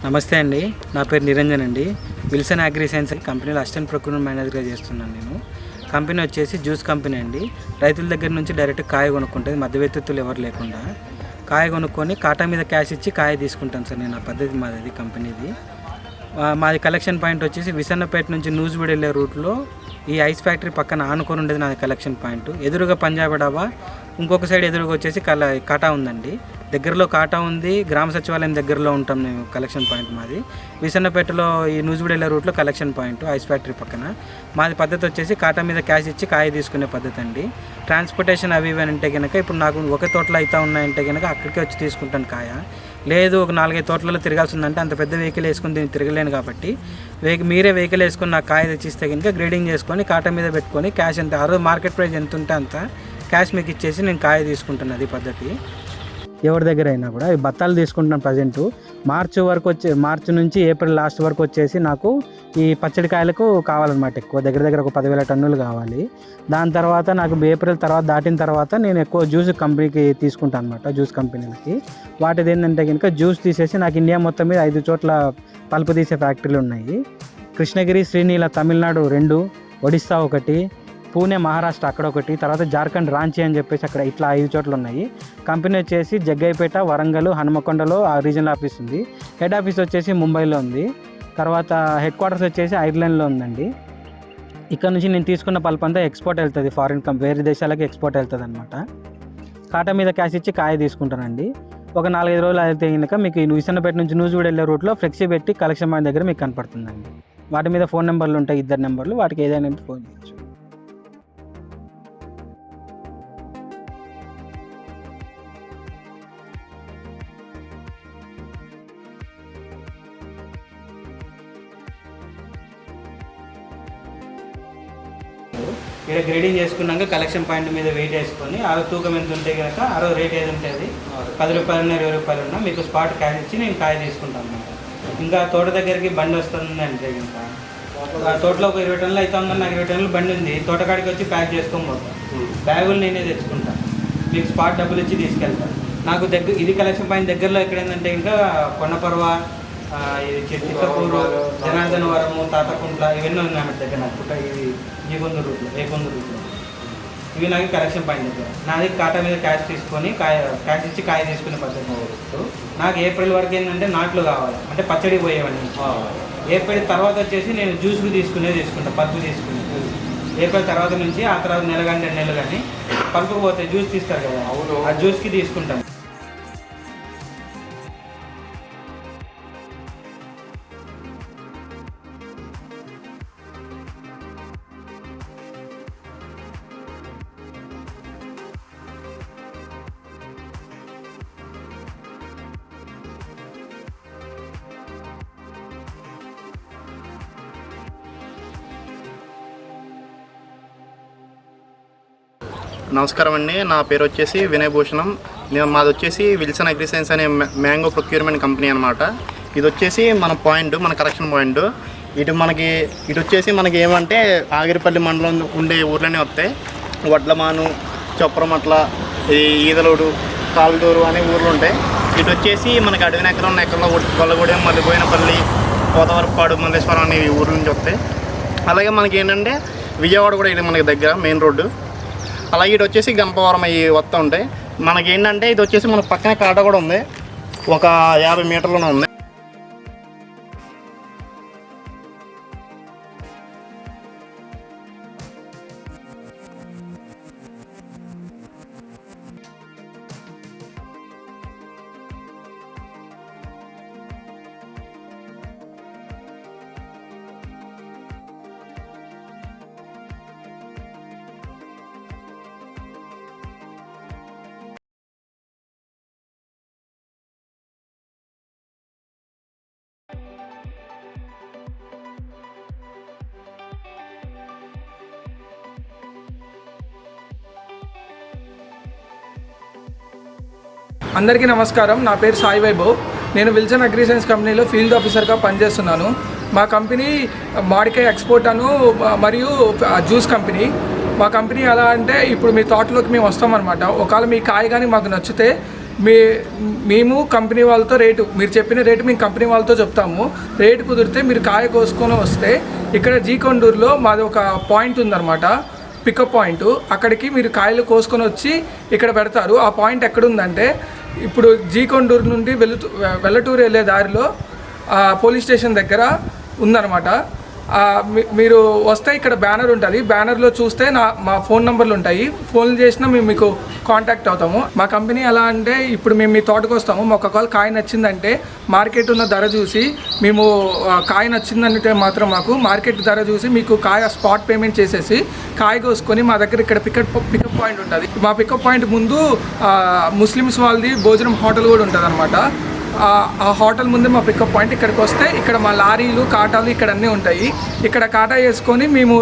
నమస్తే అండి, నా పేరు నిరంజన్ అండి. విల్సన్ అగ్రి సైన్స్ కంపెనీలో అసిస్టెంట్ ప్రొక్యూర్మెంట్ మేనేజర్గా చేస్తున్నాను నేను. కంపెనీ వచ్చేసి జ్యూస్ కంపెనీ అండి. రైతుల దగ్గర నుంచి డైరెక్ట్ కాయ కొనుక్కుంటుంది, మధ్యవర్తులు ఎవరు లేకుండా కాయ కొనుక్కొని కాటా మీద క్యాష్ ఇచ్చి కాయ తీసుకుంటాను సార్. నేను ఆ పద్ధతి మాది కంపెనీది. మాది కలెక్షన్ పాయింట్ వచ్చేసి విసన్నపేట నుంచి నూజివీడు వెళ్ళే రూట్లో ఈ ఐస్ ఫ్యాక్టరీ పక్కన ఆనుకొని ఉండేది నాది కలెక్షన్ పాయింట్. ఎదురుగా పంజాబీ డాబా, ఇంకొక సైడ్ ఎదురుగా వచ్చేసి కాటా ఉందండి. దగ్గరలో కాటా ఉంది, గ్రామ సచివాలయం దగ్గరలో ఉంటాం మేము. కలెక్షన్ పాయింట్ మాది విసన్నపేటలో ఈ నూజివీడు వెళ్ళే రూట్లో కలెక్షన్ పాయింట్ ఐస్ ఫ్యాక్టరీ పక్కన. మాది పద్ధతి వచ్చేసి కాటా మీద క్యాష్ ఇచ్చి కాయ తీసుకునే పద్ధతి అండి. ట్రాన్స్పోర్టేషన్ అవి ఇవి అంటే కనుక ఇప్పుడు నాకు ఒక తోటలో అవుతా ఉన్నాయంటే కనుక అక్కడికే వచ్చి తీసుకుంటాను కాయ. లేదు ఒక 4-5 తోటలలో తిరగాల్సి ఉందంటే అంత పెద్ద వెహికల్ వేసుకుని దీన్ని తిరగలేను కాబట్టి మీరే వెహికల్ వేసుకొని నాకు కాయ తెచ్చిస్తే కనుక గ్రేడింగ్ చేసుకొని కాటా మీద పెట్టుకొని క్యాష్ ఎంత ఆ రోజు మార్కెట్ ప్రైస్ ఎంత ఉంటే అంత క్యాష్ మీకు ఇచ్చేసి నేను కాయ తీసుకుంటాను. అది పద్ధతి. ఎవరి దగ్గర అయినా కూడా ఈ బత్తాలు తీసుకుంటున్నాను ప్రజెంటు. మార్చి నుంచి ఏప్రిల్ లాస్ట్ వరకు వచ్చేసి నాకు ఈ పచ్చడి కాయలకు కావాలన్నమాట. ఎక్కువ దగ్గర ఒక 10,000 టన్నులు కావాలి. దాని తర్వాత నాకు ఏప్రిల్ తర్వాత దాటిన తర్వాత నేను ఎక్కువ జ్యూస్ కంపెనీకి తీసుకుంటాను అనమాట. జ్యూస్ కంపెనీలకి వాటిది ఏంటంటే కనుక జ్యూస్ తీసేసి నాకు ఇండియా మొత్తం మీద 5 చోట్ల పల్పు తీసే ఫ్యాక్టరీలు ఉన్నాయి. కృష్ణగిరి, శ్రీనీల తమిళనాడు 2, ఒడిస్సా 1, పూణే మహారాష్ట్ర అక్కడ 1, తర్వాత జార్ఖండ్ రాంచీ అని చెప్పేసి అక్కడ ఇట్లా 5 చోట్ల ఉన్నాయి. కంపెనీ వచ్చేసి జగ్గైపేట, వరంగల్, హనుమకొండలో ఆ రీజనల్ ఆఫీస్ ఉంది. హెడ్ ఆఫీస్ వచ్చేసి ముంబైలో ఉంది. తర్వాత హెడ్ క్వార్టర్స్ వచ్చేసి ఐర్లాండ్లో ఉందండి. ఇక్కడ నుంచి నేను తీసుకున్న పల్ప్ అంతా ఎక్స్పోర్ట్ వెళ్తుంది, వేరే దేశాలకి ఎక్స్పోర్ట్ వెళ్తుంది అనమాట. కాటా మీద క్యాష్ ఇచ్చి కాయ తీసుకుంటానండి. ఒక 4-5 రోజులు అయితే కనుక మీకు విసన్నపేట నుంచి నూజివీడు వెళ్ళే రూట్లో ఫ్లెక్సీ పెట్టి కలెక్షన్ పాయింట్ దగ్గర మీకు కనపడుతుందండి. వాటి మీద ఫోన్ నెంబర్లు ఉంటాయి, 2 నెంబర్లు, వాటికి ఏదైనా ఫోన్ చేయొచ్చు. ఇక్కడ గ్రేడింగ్ చేసుకున్నాక కలెక్షన్ పాయింట్ మీద వెయిట్ వేసుకొని ఆ తూకం ఎంత ఉంటే కనుక ఆ రోజు రేట్ ఏది ఉంటుంది 10 రూపాయలు 20 రూపాయలు ఉన్నా మీకు స్పాట్ క్యాష్ ఇచ్చి నేను కాయ తీసుకుంటాను అన్నమాట. ఇంకా తోట దగ్గరికి బండి వస్తుంది అంటే ఇంకా ఆ తోటలో ఒక 20 టన్నులు అయితే ఉందని నాకు 20 టన్నులు బండి ఉంది. తోటకాడికి వచ్చి ప్యాక్ చేసుకొని పోతాను. బ్యాగులు నేనే తెచ్చుకుంటాను, మీకు స్పాట్ డబ్బులు ఇచ్చి తీసుకెళ్తాను. నాకు ఇది కలెక్షన్ పాయింట్ దగ్గరలో ఎక్కడ ఏంటంటే ఇంకా కొండపర్వ, ఇది చిత్తపూరు, జనార్దనవరము, తాతకుంట్ల ఇవన్నీ ఉన్నాయి దగ్గర. నాకు ఇది ఏకొందరు రూట్లో ఇవి నాకు కలెక్షన్ పాయింట్ దగ్గర. నాది కాటా మీద క్యాష్ తీసుకొని క్యాష్ ఇచ్చి కాయ తీసుకునే పద్ధతి. నాకు ఏప్రిల్ వరకు ఏంటంటే నాట్లు కావాలి, అంటే పచ్చడి పోయేవన్నీ. ఏప్రిల్ తర్వాత వచ్చేసి నేను జ్యూస్లు తీసుకుంటా, పల్పు తీసుకుని. ఏప్రిల్ తర్వాత నుంచి ఆ తర్వాత నెల కానీ 2 నెలలు కానీ పల్పుకు పోతే జ్యూస్ తీస్తారు కదా, ఆ జ్యూస్కి తీసుకుంటాను. నమస్కారం అండి, నా పేరు వచ్చేసి వినయ్ భూషణం. మాది వచ్చేసి విల్సన్ అగ్రి సైన్స్ అనే మ్యాంగో ప్రొక్యూర్మెంట్ కంపెనీ అనమాట. ఇది వచ్చేసి మన పాయింట్, మన కలెక్షన్ పాయింట్. ఇటు వచ్చేసి మనకి ఏమంటే ఆగిరిపల్లి మండలం ఉండే ఊర్లనే వస్తాయి. వడ్లమాను, చొప్పరమట్ల, ఈదలోడు, కాలుదూరు అనే ఊర్లు ఉంటాయి. ఇటు వచ్చేసి మనకి అడవిన ఎకరంలో కొల్లగూడెం, మల్లిపోయినపల్లి, కోతవరపాడు, మల్లేశ్వరం అనే ఊర్ల నుంచి వస్తాయి. అలాగే మనకి ఏంటంటే విజయవాడ కూడా ఇది మనకి దగ్గర మెయిన్ రోడ్డు. అలాగే ఇటు వచ్చేసి గంపవరం అవి వస్తూ ఉంటాయి. మనకి ఏంటంటే ఇది వచ్చేసి మన పక్కనే కాట కూడా ఉంది, ఒక 50 మీటర్లోనే ఉంది. అందరికీ నమస్కారం. నా పేరు సాయి వైభవ్. నేను విల్సన్ అగ్రి సైన్స్ కంపెనీలో ఫీల్డ్ ఆఫీసర్గా పనిచేస్తున్నాను. మా కంపెనీ మామిడికాయ ఎక్స్పోర్ట్ మరియు జ్యూస్ కంపెనీ. మా కంపెనీ ఎలా అంటే ఇప్పుడు మీ తోటలోకి మేము వస్తామన్నమాట. ఒకవేళ మీ కాయ కానీ మాకు నచ్చితే మేము కంపెనీ వాళ్ళతో రేటు, మీరు చెప్పిన రేటు మేము కంపెనీ వాళ్ళతో చెప్తాము. రేటు కుదిరితే మీరు కాయ కోసుకొని వస్తే ఇక్కడ జీకొండూరులో మాది ఒక పాయింట్ ఉందన్నమాట, పికప్ పాయింట్. అక్కడికి మీరు కాయలు కోసుకొని వచ్చి ఇక్కడ పెడతారు. ఆ పాయింట్ ఎక్కడుందంటే ఇప్పుడు జీకొండూరు నుండి వెల్లటూరు వెళ్ళే దారిలో పోలీస్ స్టేషన్ దగ్గర ఉందన్నమాట. మీరు వస్తే ఇక్కడ బ్యానర్ ఉంటుంది, బ్యానర్లో చూస్తే మా ఫోన్ నెంబర్లు ఉంటాయి. ఫోన్ చేసినా మేము మీకు కాంటాక్ట్ అవుతాము. మా కంపెనీ ఎలా అంటే ఇప్పుడు మేము మీ తోటకు వస్తాము, మాకు ఒకవేళ కాయ నచ్చిందంటే మార్కెట్ ఉన్న ధర చూసి మేము కాయ నచ్చిందంటే మాత్రం మాకు మార్కెట్ ధర చూసి మీకు కాయ స్పాట్ పేమెంట్ చేసేసి కాయ కోసుకొని మా దగ్గర ఇక్కడ పికప్ పాయింట్ ఉంటుంది. మా పికప్ పాయింట్ ముందు ముస్లిమ్స్ వాళ్ళది భోజనం హోటల్ కూడా ఉంటుంది అనమాట. ఆ హోటల్ ముందే మా పికప్ పాయింట్. ఇక్కడికి వస్తే ఇక్కడ మా లారీలు కాటాలు ఇక్కడ అన్నీ ఉంటాయి. ఇక్కడ కాటా వేసుకొని మేము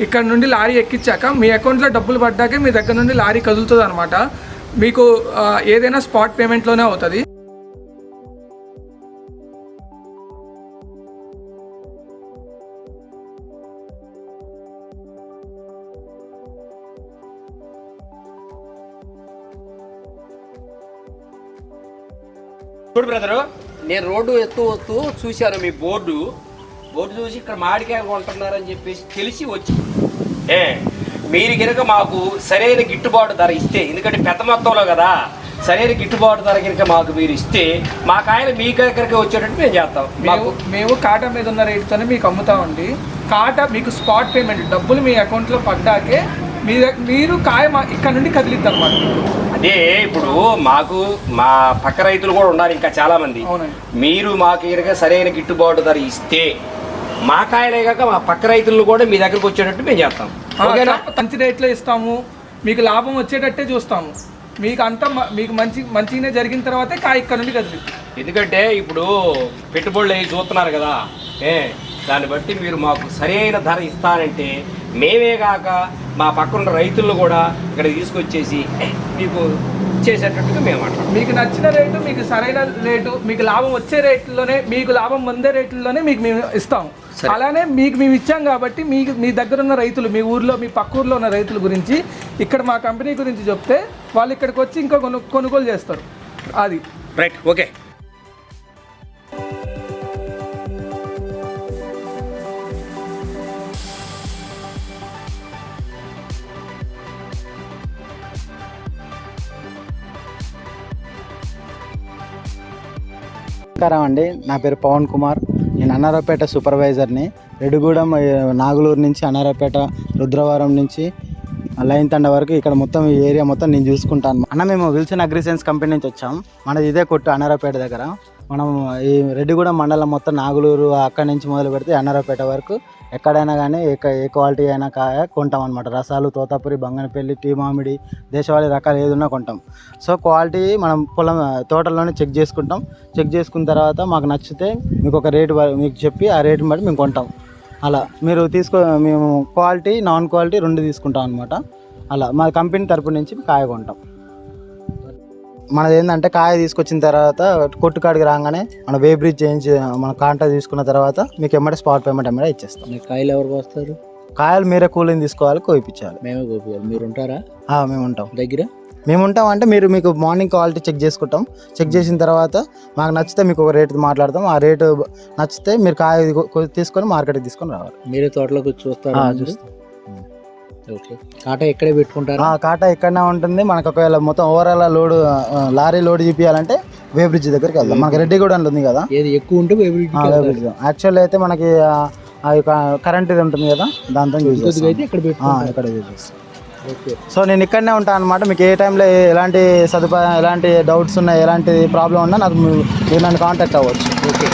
ఇక్కడ నుండి లారీ ఎక్కించాక మీ అకౌంట్లో డబ్బులు పడ్డాకే మీ దగ్గర నుండి లారీ కదులుతుంది అనమాట. మీకు ఏదైనా స్పాట్ పేమెంట్లోనే అవుతుంది. చూడు బ్రదరు, నేను రోడ్డు వస్తూ చూశాను మీ బోర్డు చూసి ఇక్కడ మామిడికాయలు కొంటున్నారని చెప్పేసి తెలిసి వచ్చి మీరు కనుక మాకు సరైన గిట్టుబాటు ధర ఇస్తే, ఎందుకంటే పెద్ద మొత్తంలో కదా, సరైన గిట్టుబాటు ధర కనుక మాకు మీరు ఇస్తే మా కాయలు మీ దగ్గరికి వచ్చేటట్టు మేము చేస్తాం. మేము కాటా మీద ఉన్న రేటుతోనే మీకు అమ్ముతామండి. కాటా మీకు స్పాట్ పేమెంట్, డబ్బులు మీ అకౌంట్లో పడ్డాకే మీరు కాయ ఇక్కడ నుండి కదిలిద్దాం అన్నమాట. అదే ఇప్పుడు మాకు మా పక్క రైతులు కూడా ఉన్నారు ఇంకా చాలా మంది. మీరు మాకు కనుక సరైన గిట్టుబాటు ధర ఇస్తే మా కాయలే కాక మా పక్క రైతులను కూడా మీ దగ్గరకు వచ్చేటట్టు మేము చేస్తాం. మంచి రేట్లో ఇస్తాము, మీకు లాభం వచ్చేటట్టే చూస్తాము. మీకు అంతా మీకు మంచిగానే జరిగిన తర్వాతే కాయ ఇక్కడ నుండి కదిలిద్దాం. ఎందుకంటే ఇప్పుడు పెట్టుబడులు అవి చూస్తున్నారు కదా, దాన్ని బట్టి మీరు మాకు సరైన ధర ఇస్తానంటే మేమే కాక మా పక్కన రైతులను కూడా ఇక్కడ తీసుకొచ్చేసి మీకు చేసేటట్టుగా మేము అంటాం. మీకు నచ్చిన రేటు, మీకు సరైన రేటు, మీకు లాభం వచ్చే రేట్లోనే, మీకు లాభం పొందే రేట్లలోనే మీకు మేము ఇస్తాం. అలానే మీకు మేము ఇచ్చాం కాబట్టి మీ దగ్గర ఉన్న రైతులు, మీ ఊర్లో మీ పక్క ఊర్లో ఉన్న రైతుల గురించి ఇక్కడ మా కంపెనీ గురించి చెప్తే వాళ్ళు ఇక్కడికి వచ్చి ఇంకా కొనుగోలు చేస్తారు. అది రైట్, ఓకే. నమస్కారం అండి, నా పేరు పవన్ కుమార్. నేను అన్నారావుపేట సూపర్వైజర్ని. రెడ్డిగూడెం, నాగులూరు నుంచి అన్నారావుపేట, రుద్రవరం నుంచి లైన్ తండ వరకు ఇక్కడ మొత్తం ఈ ఏరియా మొత్తం నేను చూసుకుంటాను. అన్న, మేము విల్సన్ అగ్రిసెన్స్ కంపెనీ నుంచి వచ్చాం. మనది ఇదే కొట్టు అన్నారావుపేట దగ్గర. మనం ఈ రెడ్డిగూడెం మండలం మొత్తం నాగులూరు అక్కడి నుంచి మొదలు పెడితే అన్నారావుపేట వరకు ఎక్కడైనా కానీ ఏ క్వాలిటీ అయినా కాయ కొంటాం అనమాట. రసాలు, తోతాపురి, బంగనపల్లి, టీ మామిడి, దేశవాళీ రకాలు ఏదున్నా కొంటాం. సో క్వాలిటీ మనం తోటల్లోనే చెక్ చేసుకుంటాం. చెక్ చేసుకున్న తర్వాత మాకు నచ్చితే మీకు ఒక రేటు మీకు చెప్పి ఆ రేటుని బట్టి మేము కొంటాం. అలా మీరు మేము క్వాలిటీ, నాన్ క్వాలిటీ రెండు తీసుకుంటాం అనమాట. అలా మా కంపెనీ తరపు నుంచి కాయ కొంటాం. మనది ఏంటంటే కాయ తీసుకొచ్చిన తర్వాత కొట్టుకాడికి రాగానే మన వే బ్రిడ్జ్ చేయించి మన కాంటాక్ట్ తీసుకున్న తర్వాత మీకు ఎమ్మటే స్పాట్ పేమెంట్ ఎమ్మటే ఇచ్చేస్తాం. కాయలు ఎవరు వస్తారు? కాయలు మీరే కూలింగ్ తీసుకోవాలి, కోయించాలి. మేమే కోపించాలి. మీరు ఉంటారా? మేము ఉంటాం దగ్గర. మేము ఉంటాం అంటే మీకు మార్నింగ్ క్వాలిటీ చెక్ చేసుకుంటాం. చెక్ చేసిన తర్వాత మాకు నచ్చితే మీకు ఒక రేటు మాట్లాడతాం. ఆ రేటు నచ్చితే మీరు కాయ తీసుకొని మార్కెట్కి తీసుకొని రావాలి. మీరే తోటలోకి చూస్తారా? చూస్తాం. ఓకే. కాటా ఎక్కడే పెట్టుకుంటారు? కాటా ఎక్కడనే ఉంటుంది. మనకు ఒకవేళ మొత్తం ఓవరాల్ లోడ్ లారీ లోడ్ చూపించాలంటే వే బ్రిడ్జ్ దగ్గరికి వెళ్దాం. మనకి రెడ్డిగూడెం ఉంది కదా, ఏది ఎక్కువ ఉంటే వే బ్రిడ్జ్. యాక్చువల్ అయితే మనకి కరెంట్ ఇది ఉంటుంది కదా, దాంతో అయితే ఇక్కడ యూజ్ చేస్తాం. ఓకే. సో నేను ఇక్కడనే ఉంటాను అనమాట. మీకు ఏ టైంలో ఎలాంటి సదుపాయం, ఎలాంటి డౌట్స్ ఉన్నాయి, ఎలాంటి ప్రాబ్లం ఉన్నా నాకు మీరు నన్ను కాంటాక్ట్ అవ్వచ్చు. ఓకే.